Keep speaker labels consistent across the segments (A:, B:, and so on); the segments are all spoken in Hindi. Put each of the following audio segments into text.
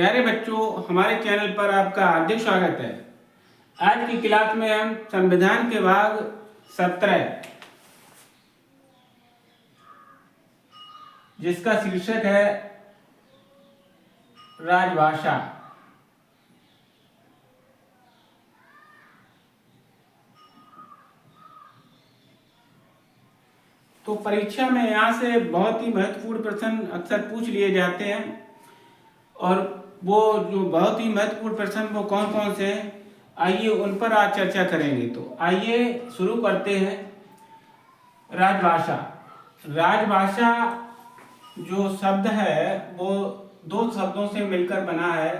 A: प्यारे बच्चों, हमारे चैनल पर आपका हार्दिक स्वागत है। आज की क्लास में हम संविधान के भाग 17 जिसका शीर्षक है राजभाषा। तो परीक्षा में यहाँ से बहुत ही महत्वपूर्ण प्रश्न अक्सर पूछ लिए जाते हैं और वो जो बहुत ही महत्वपूर्ण प्रश्न वो कौन कौन से हैं, आइए उन पर आज चर्चा करेंगे। तो आइए शुरू करते हैं। राजभाषा। राजभाषा जो शब्द है वो दो शब्दों से मिलकर बना है,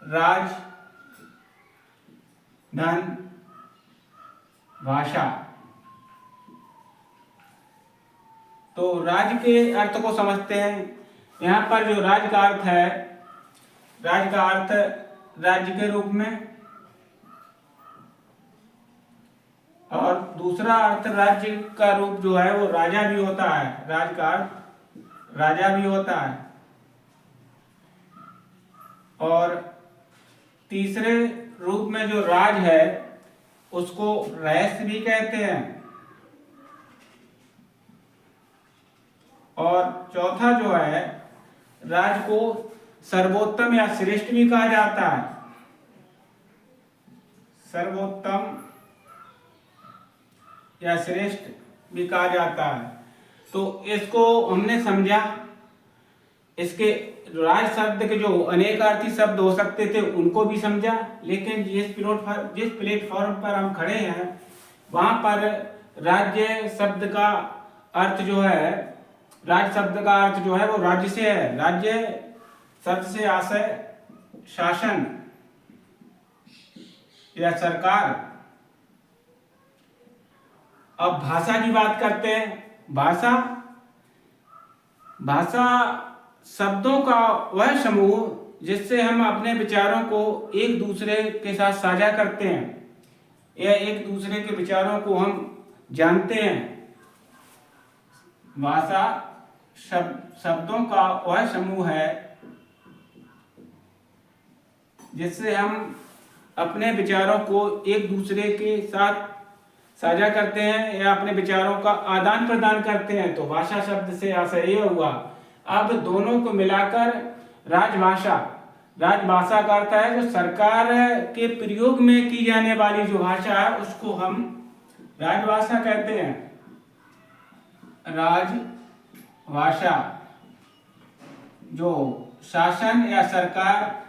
A: राज धन भाषा। तो राज के अर्थ को समझते हैं। यहाँ पर जो राज का अर्थ है, राज का अर्थ राज्य के रूप में, और दूसरा अर्थ राज्य का रूप जो है वो राजा भी होता है। राज का अर्थ राजा भी होता है। और तीसरे रूप में जो राज है उसको रहस्य भी कहते हैं। और चौथा जो है, राज को सर्वोत्तम या श्रेष्ठ भी कहा जाता है। सर्वोत्तम या श्रेष्ठ भी कहा जाता है। तो इसको हमने समझा। इसके राज शब्द के जो अनेकार्थी शब्द हो सकते थे उनको भी समझा, लेकिन जिस प्लेटफॉर्म पर हम खड़े हैं वहां पर राज्य शब्द का अर्थ जो है, राज शब्द का अर्थ जो है वो राज्य से है। राज्य शब्द से आशय शासन या सरकार। अब भाषा की बात करते हैं। भाषा शब्दों का वह समूह जिससे हम अपने विचारों को एक दूसरे के साथ साझा करते हैं या एक दूसरे के विचारों को हम जानते हैं। भाषा शब्दों का वह समूह है जिससे हम अपने विचारों को एक दूसरे के साथ साझा करते हैं या अपने विचारों का आदान प्रदान करते हैं। तो भाषा शब्द से आशय यह हुआ। अब दोनों को मिलाकर राजभाषा। राजभाषा का अर्थ है जो सरकार के प्रयोग में की जाने वाली जो भाषा है उसको हम राजभाषा कहते हैं। राजभाषा जो शासन या सरकार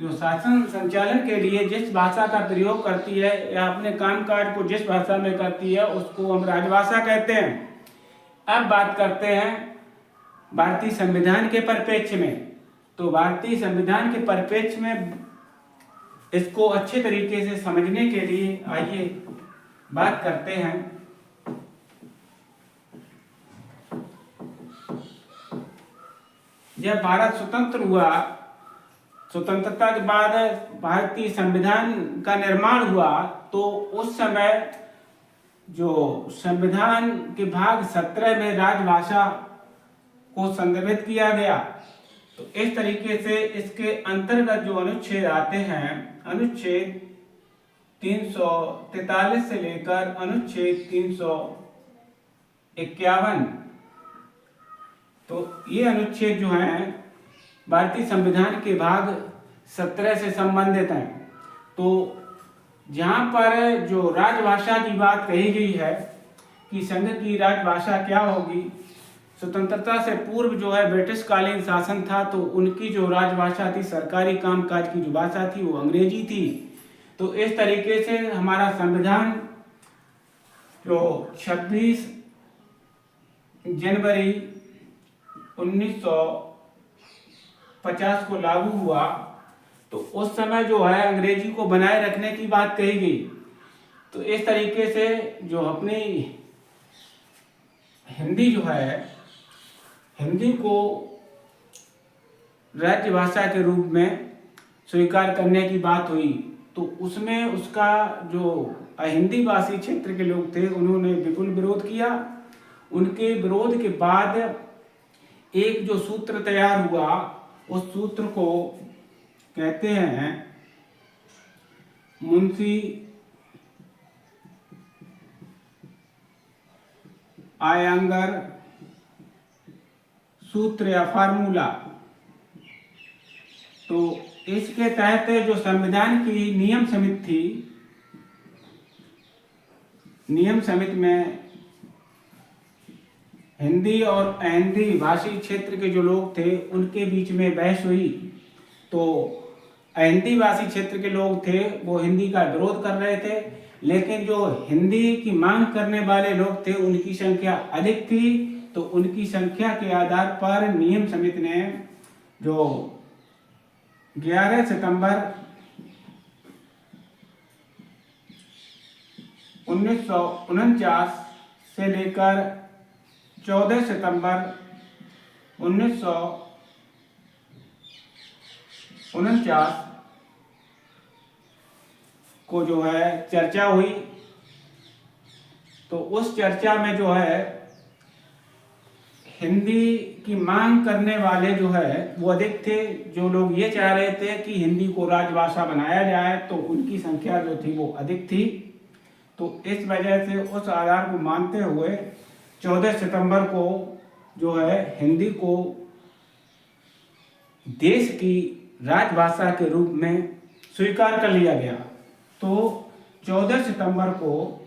A: जो शासन संचालन के लिए जिस भाषा का प्रयोग करती है या अपने कामकाज को जिस भाषा में करती है उसको हम राजभाषा कहते हैं। अब बात करते हैं भारतीय संविधान के परिप्रेक्ष्य में। तो भारतीय संविधान के परिप्रेक्ष्य में इसको अच्छे तरीके से समझने के लिए आइए बात करते हैं। जब भारत स्वतंत्र हुआ, स्वतंत्रता के बाद भारतीय संविधान का निर्माण हुआ, तो उस समय जो संविधान के भाग 17 में राजभाषा को संदर्भित किया गया। तो इस तरीके से इसके अंतर्गत जो अनुच्छेद आते हैं, अनुच्छेद 343 से लेकर अनुच्छेद 351, तो ये अनुच्छेद जो हैं भारतीय संविधान के भाग 17 से संबंधित हैं। तो जहाँ पर जो राजभाषा की बात कही गई है कि संघ की राजभाषा क्या होगी, स्वतंत्रता से पूर्व जो है ब्रिटिश कालीन शासन था तो उनकी जो राजभाषा थी, सरकारी कामकाज की जो भाषा थी वो अंग्रेजी थी। तो इस तरीके से हमारा संविधान जो 26 जनवरी 1950 को लागू हुआ, तो उस समय जो है अंग्रेजी को बनाए रखने की बात कही गई। तो इस तरीके से जो अपनी हिंदी जो है, हिंदी को राज्य भाषा के रूप में स्वीकार करने की बात हुई। तो उसमें उसका जो हिंदी भाषी क्षेत्र के लोग थे उन्होंने विपुल विरोध किया। उनके विरोध के बाद एक जो सूत्र तैयार हुआ, उस सूत्र को कहते हैं मुंशी आयंगर सूत्र या फार्मूला। तो इसके तहत जो संविधान की नियम समिति थी, नियम समिति में हिंदी और अहिंदी भाषी क्षेत्र के जो लोग थे उनके बीच में बहस हुई। तो अहिंदी भाषी क्षेत्र के लोग थे वो हिंदी का विरोध कर रहे थे, लेकिन जो हिंदी की मांग करने वाले लोग थे उनकी संख्या अधिक थी। तो उनकी संख्या के आधार पर नियम समिति ने जो 11 सितंबर 1949 से लेकर 14 सितंबर 1949 को जो है चर्चा हुई। तो उस चर्चा में जो है हिंदी की मांग करने वाले जो है वो अधिक थे। जो लोग ये चाह रहे थे कि हिंदी को राजभाषा बनाया जाए तो उनकी संख्या जो थी वो अधिक थी। तो इस वजह से उस आधार को मानते हुए 14 सितंबर को जो है हिंदी को देश की राजभाषा के रूप में स्वीकार कर लिया गया। तो 14 सितंबर को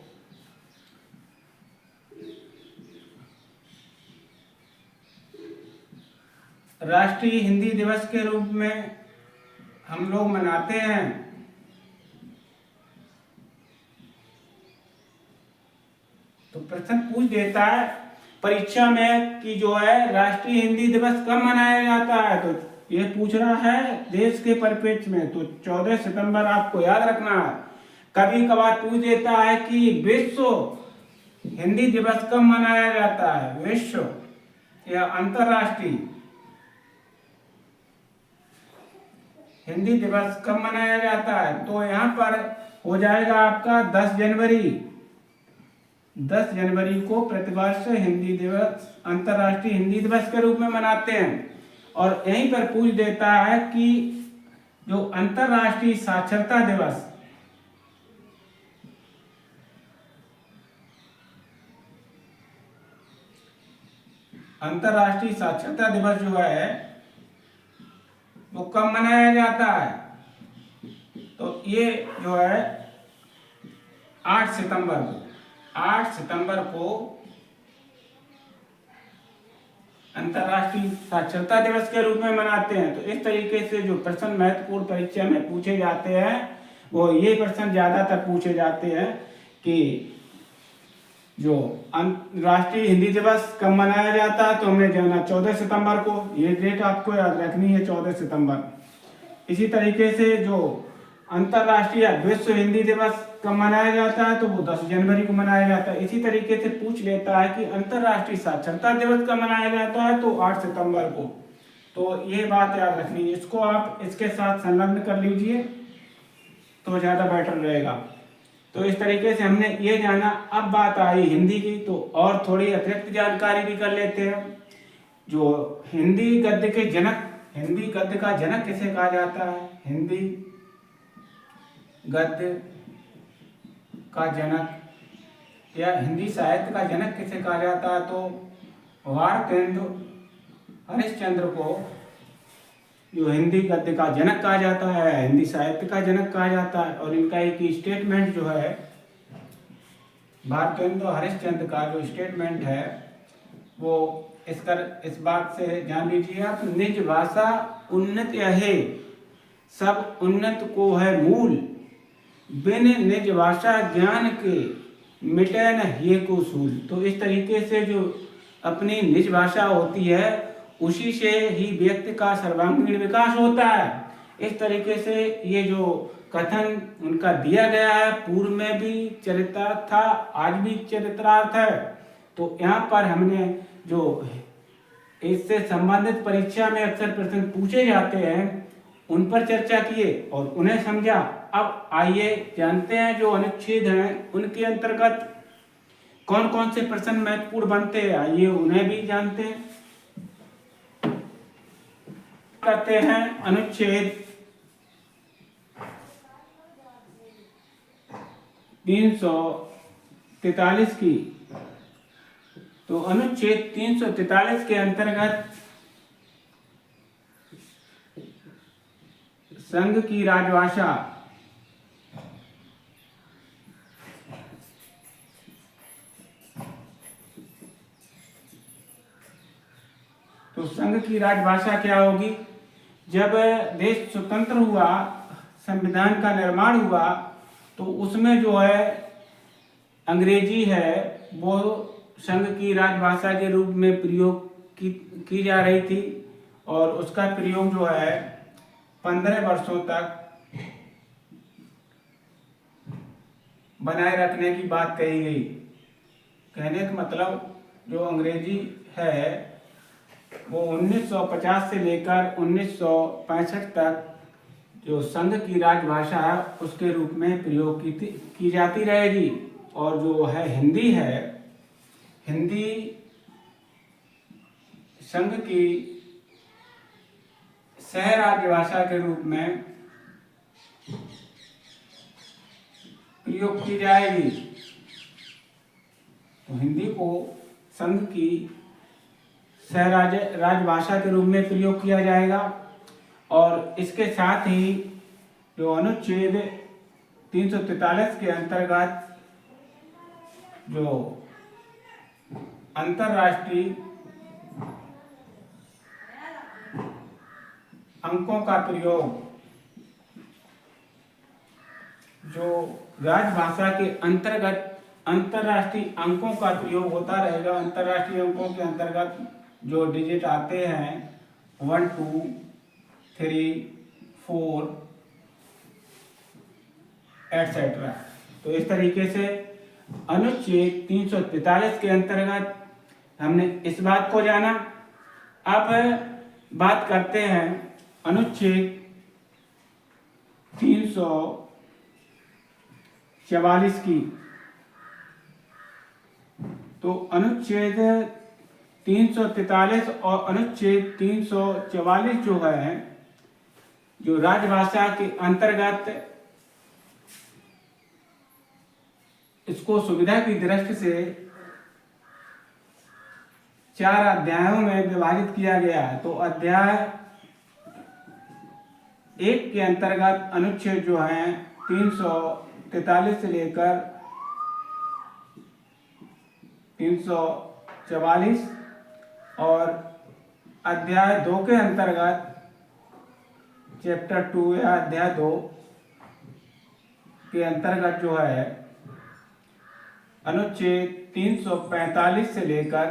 A: राष्ट्रीय हिंदी दिवस के रूप में हम लोग मनाते हैं। तो प्रश्न पूछ देता है परीक्षा में कि जो है राष्ट्रीय हिंदी दिवस कब मनाया जाता है, तो ये पूछ रहा है देश के परिप्रेक्ष्य में। तो 14 सितंबर आपको याद रखना है। कभी कभार पूछ देता है कि विश्व हिंदी दिवस कब मनाया जाता है, विश्व या अंतरराष्ट्रीय हिंदी दिवस कब मनाया जाता है। तो यहाँ पर हो जाएगा आपका 10 जनवरी। 10 जनवरी को प्रतिवर्ष हिंदी दिवस अंतर्राष्ट्रीय हिंदी दिवस के रूप में मनाते हैं। और यहीं पर पूछ देता है कि जो अंतर्राष्ट्रीय साक्षरता दिवस, अंतर्राष्ट्रीय साक्षरता दिवस जो है वो कब मनाया जाता है। तो ये जो है 8 सितंबर को, 8 सितंबर को अंतर्राष्ट्रीय साक्षरता दिवस के रूप में मनाते हैं। तो इस तरीके से जो प्रश्न महत्वपूर्ण परीक्षा में पूछे जाते हैं वो ये प्रश्न ज्यादातर पूछे जाते हैं कि जो राष्ट्रीय हिंदी दिवस कब मनाया जाता है। तो हमने जाना 14 सितंबर को, ये डेट आपको याद रखनी है 14 सितंबर। इसी तरीके से जो अंतर्राष्ट्रीय विश्व हिंदी दिवस कब मनाया जाता है तो वो 10 जनवरी को मनाया जाता है। इसी तरीके से पूछ लेता है कि अंतर्राष्ट्रीय साक्षरता दिवस कब मनाया जाता है तो 8 सितंबर को। तो ये बात याद रखनी है, इसको आप इसके साथ संलग्न कर लीजिए तो ज़्यादा बेटर रहेगा। तो इस तरीके से हमने ये जाना। अब बात आई हिंदी की, तो और थोड़ी अतिरिक्त जानकारी भी कर लेते हैं। जो हिंदी गद्य के जनक, हिंदी गद्य का जनक किसे कहा जाता है, हिंदी गद्य का जनक या हिंदी साहित्य का जनक किसे कहा जाता है, तो वारकेंद्र हरिश्चंद्र को जो हिंदी गद्य का जनक कहा जाता है, हिंदी साहित्य का जनक कहा जाता है। और इनका एक स्टेटमेंट जो है भारतेंदु हरिश्चंद्र का जो स्टेटमेंट है वो इस बात से जान लीजिए आप। निज भाषा उन्नत है, सब उन्नत को है मूल, बिन निज भाषा ज्ञान के मिटे न ये को सूल। तो इस तरीके से जो अपनी निज भाषा होती है उसी से ही व्यक्ति का सर्वांगीण विकास होता है। इस तरीके से ये जो कथन उनका दिया गया है पूर्व में भी चरितार्थ था, आज भी चरितार्थ है। तो यहाँ पर हमने जो इससे संबंधित परीक्षा में अक्सर प्रश्न पूछे जाते हैं उन पर चर्चा किए और उन्हें समझा। अब आइए जानते हैं जो अनुच्छेद हैं उनके अंतर्गत कौन कौन से प्रश्न महत्वपूर्ण बनते हैं, आइए उन्हें भी जानते हैं। करते हैं अनुच्छेद 343 की। तो अनुच्छेद 343 के अंतर्गत संघ की राजभाषा तो संघ की राजभाषा क्या होगी? जब देश स्वतंत्र हुआ, संविधान का निर्माण हुआ, तो उसमें जो है अंग्रेजी है वो संघ की राजभाषा के रूप में प्रयोग की जा रही थी और उसका प्रयोग जो है 15 वर्षों तक बनाए रखने की बात कही गई। कहने का मतलब जो अंग्रेजी है वो 1950 से लेकर 1965 तक जो संघ की राजभाषा है उसके रूप में प्रयोग की जाती रहेगी। और जो है हिंदी है, हिंदी संघ की सह राजभाषा के रूप में प्रयोग की जाएगी। तो हिंदी को संघ की सह राजभाषा के रूप में प्रयोग किया जाएगा। और इसके साथ ही जो अनुच्छेद 343 के अंतर्गत जो अंतर्राष्ट्रीय अंकों का प्रयोग, जो राजभाषा के अंतर्गत अंतर्राष्ट्रीय अंकों का प्रयोग होता रहेगा। अंतर्राष्ट्रीय अंकों के अंतर्गत जो डिजिट आते हैं 1 2 3 4 एटसेट्रा। तो इस तरीके से अनुच्छेद 343 के अंतर्गत हमने इस बात को जाना। अब बात करते हैं अनुच्छेद 344 की। तो अनुच्छेद 343 और अनुच्छेद 344 जो है जो राजभाषा के अंतर्गत इसको सुविधा की दृष्टि से 4 अध्यायों में विभाजित किया गया है। तो अध्याय 1 के अंतर्गत अनुच्छेद जो है 343 से लेकर 344 और अध्याय 2 के अंतर्गत चैप्टर 2 या अध्याय 2 के अंतर्गत जो है अनुच्छेद 345 से लेकर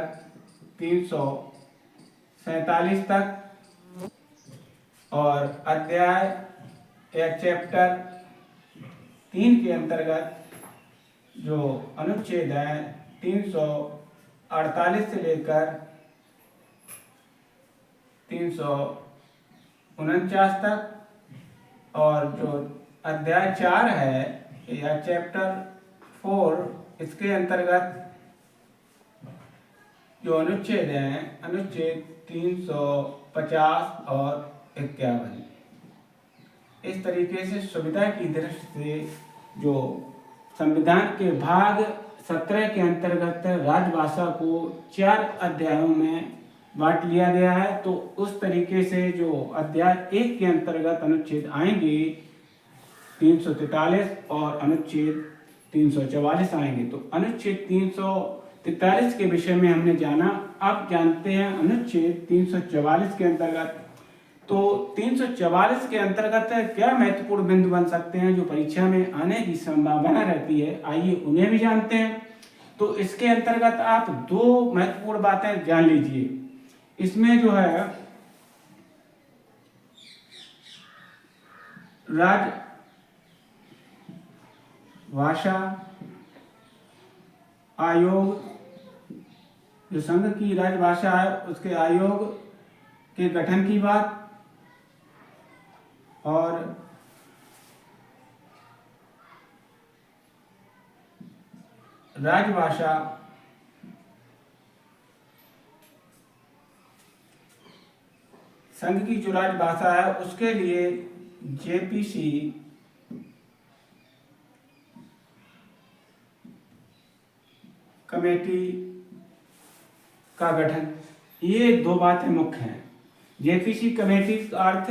A: 347 तक और अध्याय या चैप्टर 3 के अंतर्गत जो अनुच्छेद है 348 से लेकर 349 तक और जो अध्याय 4 है या चैप्टर 4 इसके अंतर्गत जो अनुच्छेद हैं अनुच्छेद 350 और 51। इस तरीके से सुविधा की दृष्टि से जो संविधान के भाग 17 के अंतर्गत राजभाषा को 4 अध्यायों में बांट लिया गया है। तो उस तरीके से जो अध्याय 1 के अंतर्गत अनुच्छेद आएंगे 343 और अनुच्छेद 344 आएंगे। तो अनुच्छेद 343 के विषय में हमने जाना। अब जानते हैं अनुच्छेद 344 के अंतर्गत। तो 344 के अंतर्गत क्या महत्वपूर्ण बिंदु बन सकते हैं जो परीक्षा में आने की संभावना रहती है, आइए उन्हें भी जानते हैं। तो इसके अंतर्गत आप 2 महत्वपूर्ण बातें जान लीजिए। इसमें जो है राजभाषा आयोग, जो संघ की राजभाषा है उसके आयोग के गठन की बात और राजभाषा संघ की जो राजभाषा है उसके लिए जेपीसी कमेटी का गठन। ये दो बातें मुख्य हैं। जेपीसी कमेटी का अर्थ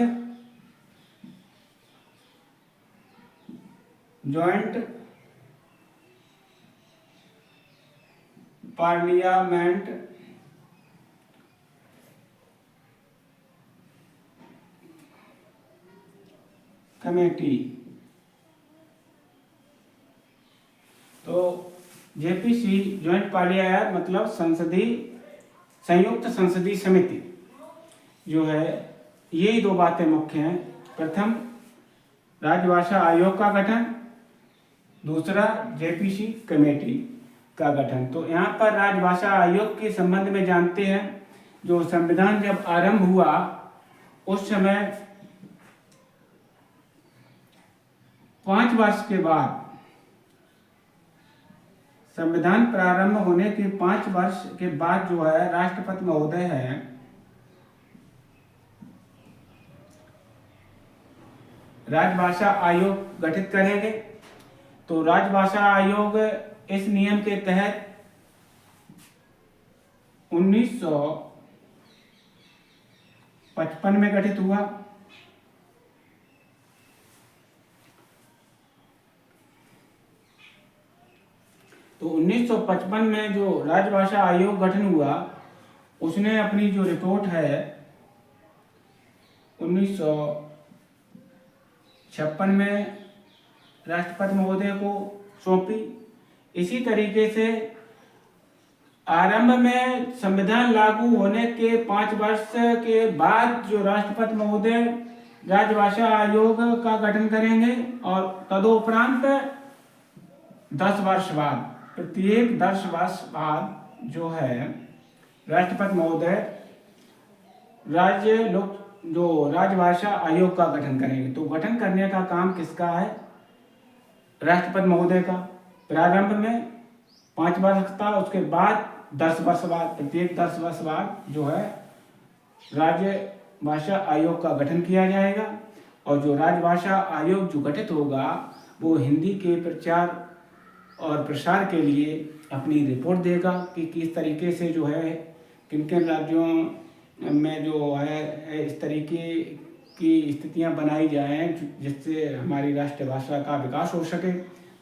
A: जॉइंट पार्लियामेंट कमेटी। तो जेपीसी ज्वाइंट पार्लियामेंट मतलब संयुक्त संसदीय समिति जो है, यही दो बातें मुख्य हैं। प्रथम राजभाषा आयोग का गठन, दूसरा जेपीसी कमेटी का गठन। तो यहाँ पर राजभाषा आयोग के संबंध में जानते हैं। जो संविधान जब आरंभ हुआ उस समय 5 वर्ष के बाद, संविधान प्रारंभ होने के 5 वर्ष के बाद जो है राष्ट्रपति महोदय है राजभाषा आयोग गठित करेंगे। तो राजभाषा आयोग इस नियम के तहत 1955 में गठित हुआ। तो 1955 में जो राजभाषा आयोग गठन हुआ उसने अपनी जो रिपोर्ट है 1956 में राष्ट्रपति महोदय को सौंपी। इसी तरीके से आरंभ में संविधान लागू होने के 5 वर्ष के बाद जो राष्ट्रपति महोदय राजभाषा आयोग का गठन करेंगे और तदुपरांत 10 वर्ष बाद, प्रत्येक 10 वर्ष बाद जो है राष्ट्रपति महोदय राजभाषा आयोग का गठन करेंगे। तो गठन करने का काम किसका है? राष्ट्रपति महोदय का। प्रारंभ में 5 वर्ष था, उसके बाद 10 वर्ष बाद, प्रत्येक 10 वर्ष बाद जो है राजभाषा आयोग का गठन किया जाएगा। और जो राजभाषा आयोग जो गठित होगा वो हिंदी के प्रचार और प्रसार के लिए अपनी रिपोर्ट देगा कि किस तरीके से जो है किन किन राज्यों में जो है इस तरीके की स्थितियां बनाई जाएं जिससे हमारी राष्ट्रभाषा का विकास हो सके।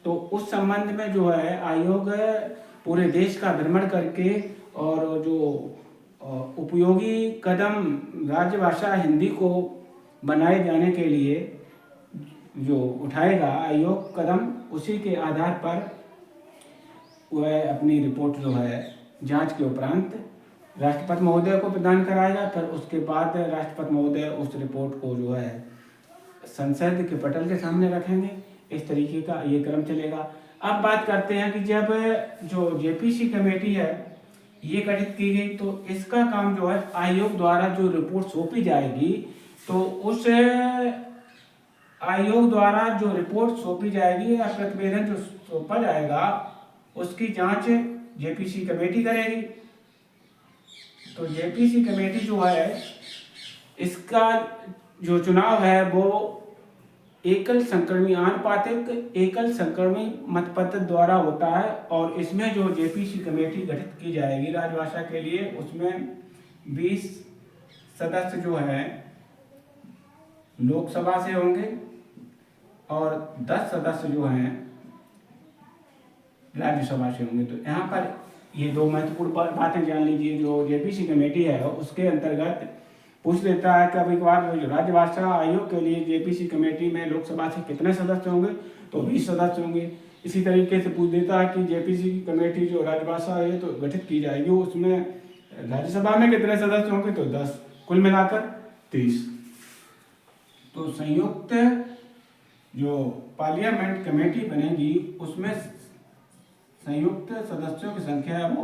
A: तो उस संबंध में जो है आयोग पूरे देश का भ्रमण करके और जो उपयोगी कदम राजभाषा हिंदी को बनाए जाने के लिए जो उठाएगा आयोग कदम, उसी के आधार पर वह अपनी रिपोर्ट जो है जांच के उपरांत राष्ट्रपति महोदय को प्रदान कराएगा। फिर उसके बाद राष्ट्रपति महोदय उस रिपोर्ट को जो है संसद के पटल के सामने रखेंगे। इस तरीके का ये क्रम चलेगा। अब बात करते हैं कि जब जो जेपीसी कमेटी है ये गठित की गई तो इसका काम जो है आयोग द्वारा जो रिपोर्ट सौंपी जाएगी, तो उस आयोग द्वारा जो रिपोर्ट सौंपी जाएगी या प्रतिवेदन जो सौंपा जाएगा उसकी जांच जेपीसी कमेटी करेगी। तो जेपीसी कमेटी जो है इसका जो चुनाव है वो एकल संक्रमी आनुपातिक एकल संक्रमी मतपत्र द्वारा होता है। और इसमें जो जेपीसी कमेटी गठित की जाएगी राजभाषा के लिए उसमें 20 सदस्य जो हैं लोकसभा से होंगे और 10 सदस्य जो हैं राज्यसभा से होंगे। तो यहाँ पर ये दो महत्वपूर्ण बातें जान लीजिए। जो जेपीसी कमेटी है उसके अंतर्गत पूछ लेता है कभी कभार जो राजभाषा आयोग के लिए जेपीसी कमेटी में लोकसभा से कितने सदस्य होंगे, तो 20 सदस्य होंगे। इसी तरीके से पूछ देता है कि जेपीसी कमेटी जो राजभाषा है तो गठित की जाएगी उसमें राज्यसभा में कितने सदस्य होंगे, तो 10, कुल मिलाकर 30। तो संयुक्त जो पार्लियामेंट कमेटी बनेगी उसमें संयुक्त सदस्यों की संख्या है वो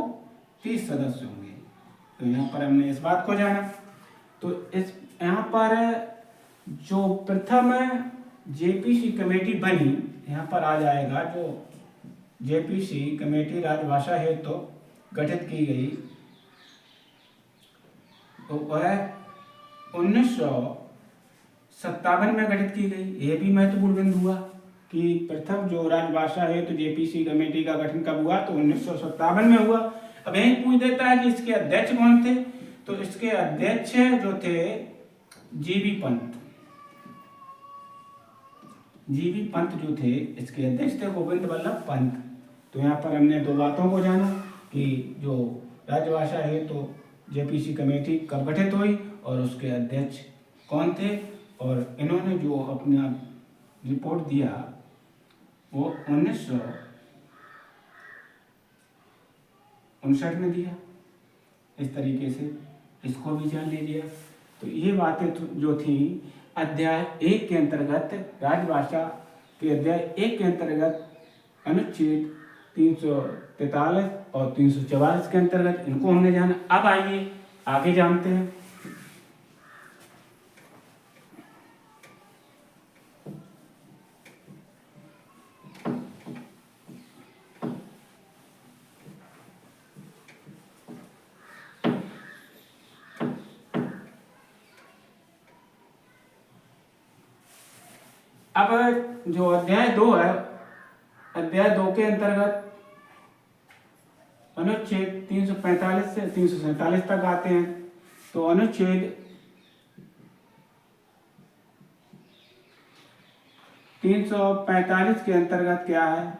A: 30 सदस्य होंगे। तो यहाँ पर हमने इस बात को जाना। तो इस यहाँ पर जो प्रथम जेपीसी कमेटी बनी, यहाँ पर आ जाएगा, जो जेपीसी कमेटी राजभाषा हेतु तो गठित की गई, तो वह 1957 में गठित की गई। यह भी महत्वपूर्ण बिंदु हुआ कि प्रथम जो राजभाषा हेतु जेपीसी कमेटी का गठन कब हुआ, तो 1957 में हुआ। अब यही पूछ देता है कि इसके अध्यक्ष कौन थे, तो इसके अध्यक्ष जो थे जीबी पंत। जीबी पंत जो थे इसके अध्यक्ष थे गोविंद वल्लभ पंत। तो यहाँ पर हमने दो बातों को जाना कि जो राजभाषा है तो जेपीसी कमेटी कब गठित हुई और उसके अध्यक्ष कौन थे, और इन्होंने जो अपना रिपोर्ट दिया वो 1959 में दिया। इस तरीके से इसको भी जान लीजिए। तो ये बातें जो थी अध्याय 1 के अंतर्गत, राजभाषा के अध्याय 1 के अंतर्गत अनुच्छेद 343 और 344 के अंतर्गत इनको हमने जाना। अब आइए आगे जानते हैं। अब जो अध्याय 2 है, अध्याय 2 के अंतर्गत अनुच्छेद 345 से 347 तक आते हैं। तो अनुच्छेद 345 के अंतर्गत क्या है?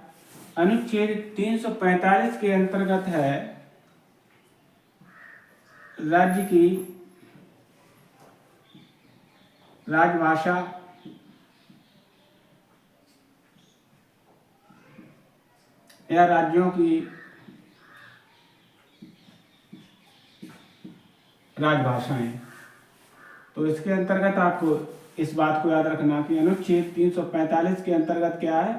A: अनुच्छेद 345 के अंतर्गत है राज्य की राजभाषा या राज्यों की राजभाषाएं। तो इसके अंतर्गत आपको इस बात को याद रखना कि अनुच्छेद 345 के अंतर्गत क्या है?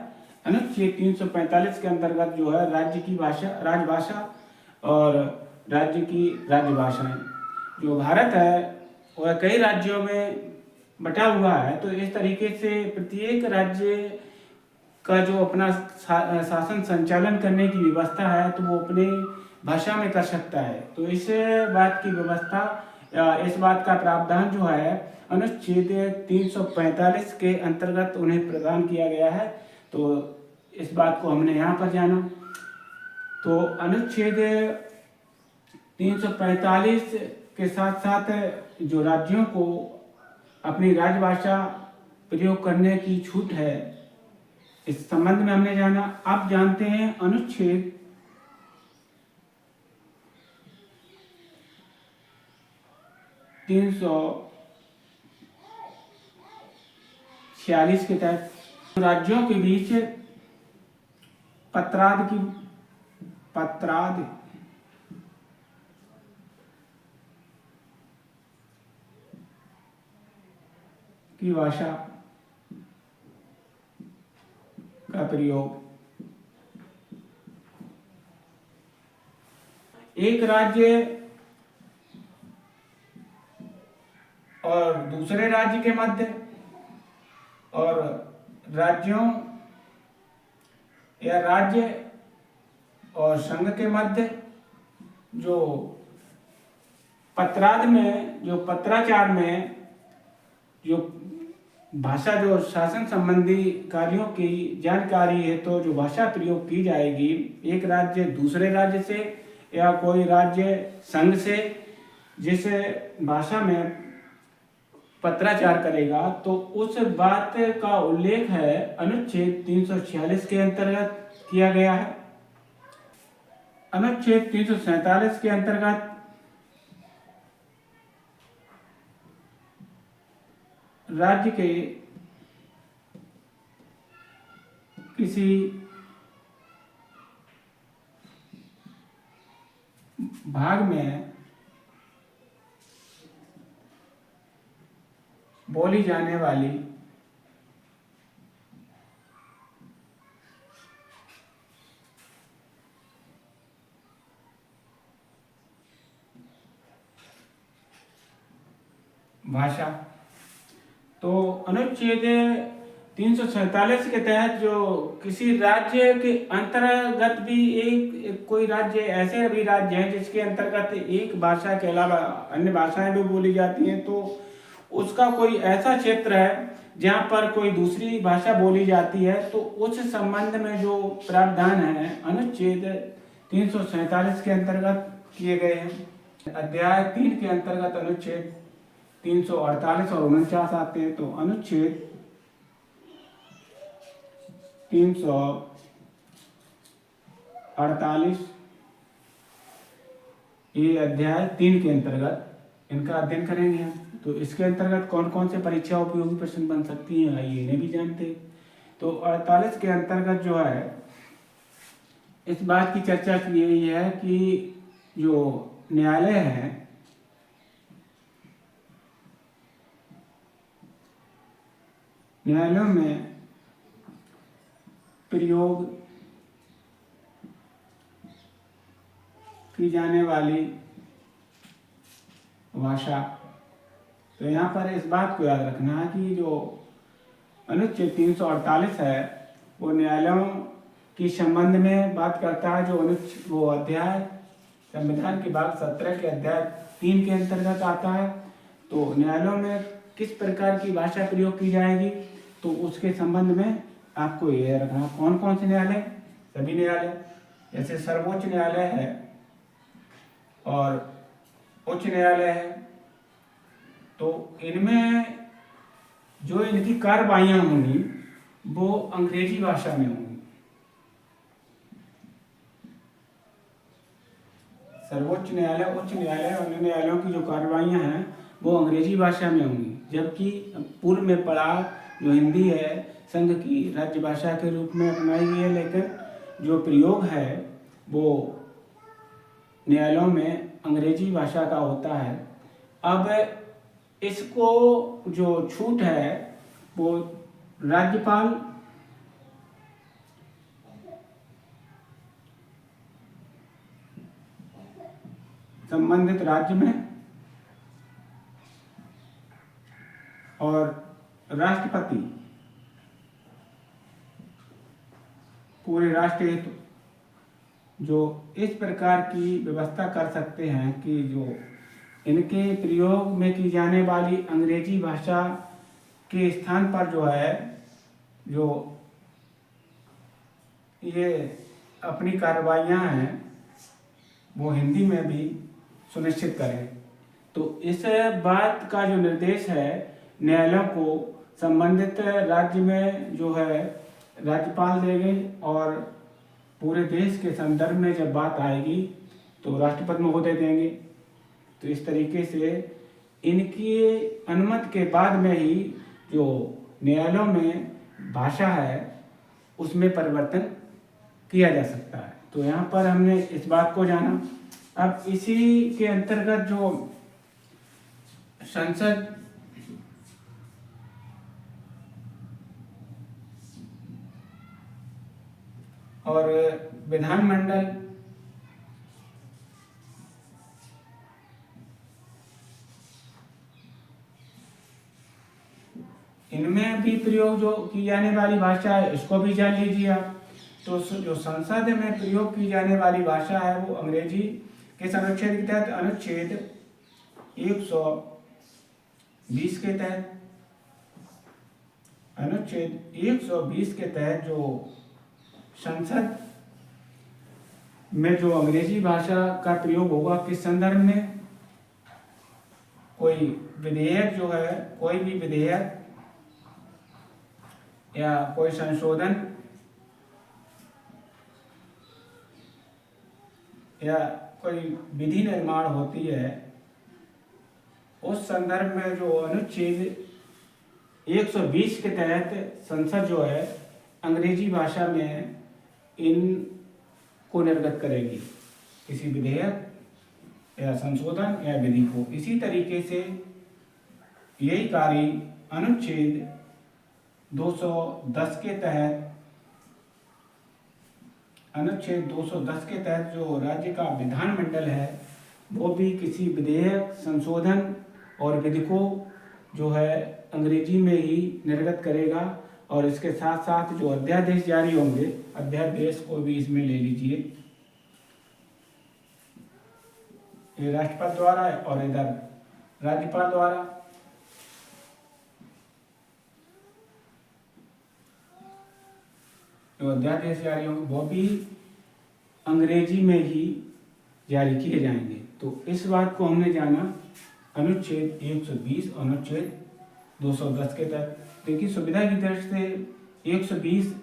A: अनुच्छेद 345 के अंतर्गत जो है राज्य की भाषा, राजभाषा और राज्य की राजभाषाएं। जो भारत है वह कई राज्यों में बटा हुआ है, तो इस तरीके से प्रत्येक राज्य का जो अपना शासन संचालन करने की व्यवस्था है तो वो अपने भाषा में कर सकता है। तो इस बात की व्यवस्था, इस बात का प्रावधान जो है अनुच्छेद 345 के अंतर्गत उन्हें प्रदान किया गया है। तो इस बात को हमने यहाँ पर जाना। तो अनुच्छेद 345 के साथ साथ जो राज्यों को अपनी राजभाषा प्रयोग करने की छूट है, इस संबंध में हमने जाना। अब जानते हैं अनुच्छेद 346 के तहत राज्यों के बीच पत्राद की भाषा का प्रयोग एक राज्य और दूसरे राज्य के मध्य और राज्यों या राज्य और संघ के मध्य जो पत्राद में, जो पत्राचार में जो भाषा, जो शासन संबंधी कार्यों की जानकारी है, तो जो भाषा प्रयोग की जाएगी एक राज्य दूसरे राज्य से या कोई राज्य संघ से जिस भाषा में पत्राचार करेगा, तो उस बात का उल्लेख है अनुच्छेद 346 के अंतर्गत किया गया है। अनुच्छेद 347 के अंतर्गत राज्य के किसी भाग में बोली जाने वाली भाषा तो अनुच्छेद 347 के तहत जो किसी राज्य के अंतर्गत भी कोई राज्य, ऐसे भी राज्य हैं जिसके अंतर्गत एक भाषा के अलावा अन्य भाषाएं भी बोली जाती हैं, तो उसका कोई ऐसा क्षेत्र है जहाँ पर कोई दूसरी भाषा बोली जाती है, तो उस संबंध में जो प्रावधान है अनुच्छेद 347 के अंतर्गत किए गए हैं। अध्याय 3 के अंतर्गत अनुच्छेद 348 और 49 आते हैं। तो अनुच्छेद 348 ये अध्याय 3 के अंतर्गत इनका अध्ययन करेंगे हम। तो इसके अंतर्गत कौन कौन से परीक्षा उपयोगी प्रश्न बन सकती हैं, आइए इन्हें भी जानते हैं। तो 48 के अंतर्गत जो है इस बात की चर्चा की गई है कि जो न्यायालय है न्यायालयों में प्रयोग की जाने वाली भाषा। तो यहाँ पर इस बात को याद रखना है कि जो अनुच्छेद 348 है वो न्यायालयों की संबंध में बात करता है। जो वो अध्याय संविधान के भाग 17 के अध्याय 3 के अंतर्गत आता है। तो न्यायालयों में किस प्रकार की भाषा प्रयोग की जाएगी, तो उसके संबंध में आपको यह रखना कौन कौन से न्यायालय, सभी न्यायालय, जैसे सर्वोच्च न्यायालय है और उच्च न्यायालय है, तो इनमें जो इनकी कार्रवाइयाँ होंगी वो अंग्रेजी भाषा में होंगी। सर्वोच्च न्यायालय, उच्च न्यायालय और अन्य न्यायालयों की जो कार्रवाइयाँ हैं वो अंग्रेजी भाषा में होंगी, जबकि पूर्व में पढ़ा जो हिंदी है संघ की राज्य भाषा के रूप में अपनाई गई है, लेकिन जो प्रयोग है वो न्यायालयों में अंग्रेजी भाषा का होता है। अब इसको जो छूट है वो राज्यपाल संबंधित राज्य में और राष्ट्रपति पूरे राष्ट्र हेतु जो इस प्रकार की व्यवस्था कर सकते हैं कि जो इनके प्रयोग में की जाने वाली अंग्रेजी भाषा के स्थान पर जो है जो ये अपनी कार्रवाइयाँ हैं वो हिंदी में भी सुनिश्चित करें। तो इस बात का जो निर्देश है न्यायालयों को संबंधित राज्य में जो है राज्यपाल देंगे, और पूरे देश के संदर्भ में जब बात आएगी तो राष्ट्रपति महोदय देंगे। तो इस तरीके से इनकी अनुमति के बाद में ही जो न्यायालयों में भाषा है उसमें परिवर्तन किया जा सकता है। तो यहाँ पर हमने इस बात को जाना। अब इसी के अंतर्गत जो संसद और विधानमंडल इनमें भी प्रयोग जो की जाने वाली भाषा है इसको भी जान लीजिए आप। तो जो संसद में प्रयोग की जाने वाली भाषा है वो अंग्रेजी के अनुच्छेद के तहत अनुच्छेद 120 के तहत अनुच्छेद 120 के तहत जो संसद में जो अंग्रेजी भाषा का प्रयोग होगा किस संदर्भ में, कोई विधेयक जो है, कोई भी विधेयक या कोई संशोधन या कोई विधि निर्माण होती है, उस संदर्भ में जो अनुच्छेद 120 के तहत संसद जो है अंग्रेजी भाषा में इनको निर्गत करेगी, किसी विधेयक या संशोधन या विधि को। इसी तरीके से यही कार्य अनुच्छेद 210 के तहत जो राज्य का विधानमंडल है वो भी किसी विधेयक, संशोधन और विधि को जो है अंग्रेजी में ही निर्गत करेगा। और इसके साथ साथ जो अध्यादेश जारी होंगे, अध्यादेश को भी इसमें ले लीजिए। ये राष्ट्रपति द्वारा है और इधर राज्यपाल द्वारा। जो अध्यादेश जारी होंगे वो भी अंग्रेजी में ही जारी किए जाएंगे। तो इस बात को हमने जाना अनुच्छेद 120 अनुच्छेद 210 के तहत। देखिए सुविधा की दृष्टि से 120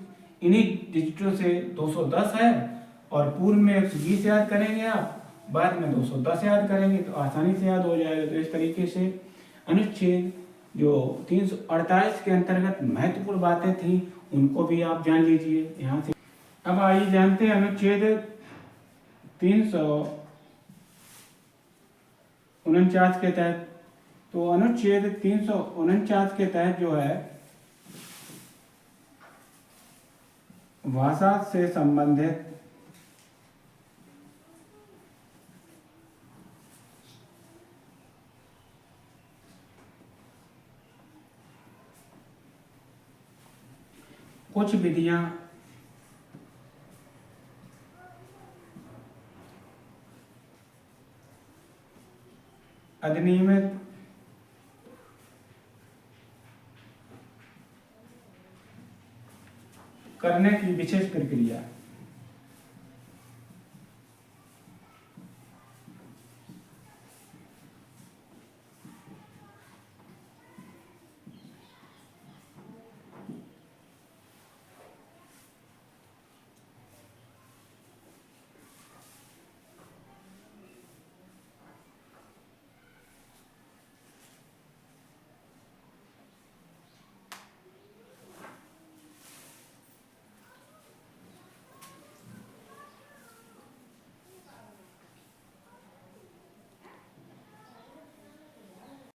A: इन्हीं डिजिटों से 210 है, और पूर्व में 120 याद करेंगे आप, बाद में 210 याद करेंगे तो आसानी से याद हो जाएगा। तो इस तरीके से अनुच्छेद जो 348 के अंतर्गत महत्वपूर्ण बातें थी उनको भी आप जान लीजिए यहाँ से। अब आइए जानते हैं अनुच्छेद 349 के तहत। तो अनुच्छेद 349 के तहत जो है भाषा से संबंधित कुछ विधियां अधिनियमित करने की विशेष प्रक्रिया।